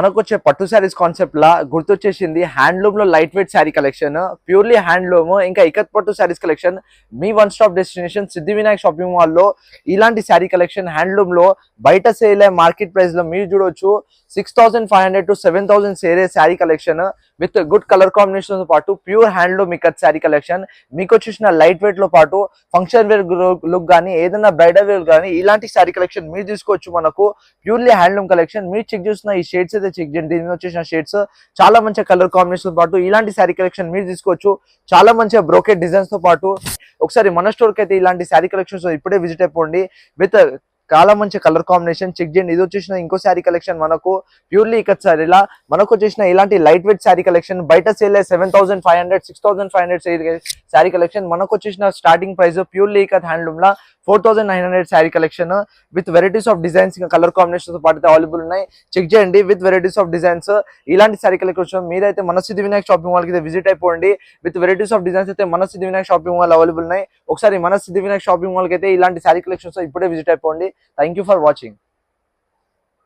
మనకొచ్చే పట్టు శారీస్ కాన్సెప్ట్ లా గుర్తొచ్చేసింది హ్యాండ్లూమ్ లో light weight sari collection, purely handloom ఇంకా ఇకత్ పట్టు శారీస్ కలెక్షన్. మీ one stop destination Siddhivinayak shopping mall లో ఇలాంటి శారీ కలెక్షన్ హ్యాండ్లూమ్ లో బయట సేల్ మార్కెట్ ప్రైస్ లో మీరు చూడొచ్చు 6500 to 7000 సేరే sari collection with good colour combination తో పాటు pure handloom ikat sari collection. మీకు వచ్చేసిన లైట్ వెయిట్ లో పాటు ఫంక్షన్ వేర్ లుక్ కానీ ఏదైనా బ్రైడల్ వేర్ కానీ ఇలాంటి శారీ కలెక్షన్ మీరు తీసుకోవచ్చు. మనకు ప్యూర్లీ హ్యాండ్లూమ్ కలెక్షన్ మీరు చెక్ చేసిన ఈ షేడ్స్ అయితే చెక్ చేయండి. దీని మీద వచ్చేసిన షేడ్స్ చాలా మంచి కలర్ కాంబినేషన్ తో పాటు ఇలాంటి శారీ కలెక్షన్ మీరు తీసుకోవచ్చు. చాలా మంచి బ్రోకెట్ డిజైన్స్ తో పాటు ఒకసారి మన స్టోర్ కి అయితే ఇలాంటి శారీ కలెక్షన్స్ ఇప్పుడే విజిట్ అయిపోండి. విత్ చాలా మంచి కలర్ కాంబినేషన్ చెక్ చేయండి. ఇది వచ్చేసిన ఇంకో శారీ కలెక్షన్ మనకు ప్యూర్లీ ఇకత్ శారీలా మనకు వచ్చేసిన ఇలాంటి లైట్ వెయిట్ శారీ కలెక్షన్ బయట సేల్ 7500 6500 శారీ కలెక్షన్ మనకు వచ్చేసిన starting price purely ikat handloom law 4900 sari collection with varieties of designs ఇంకా కలర్ కాంబినేషన్ తో పాటు అవైలబుల్ ఉన్నాయి. చెక్ చేయండి విత్ వెరైటీస్ ఆఫ్ డిజైన్స్. ఇలాంటి శారీ కలెక్షన్ మీరైతే మన సిద్ధివినాయక్ షాపింగ్ మాల్ కి విజిట్ అయిపోండి. విత్ వెరైటీస్ ఆఫ్ డిజైన్స్ అయితే మన సిద్ధివినాయక్ షాపింగ్ మాల్ అవైలబుల్ ఉన్నాయి. ఒకసారి మన సిద్ధివినాయక్ షాపింగ్ మాల్ కి అయితే ఇలాంటి శారీ కలెక్షన్స్ ఇప్పుడే విజిట్ అయిపోండి. Thank you for watching.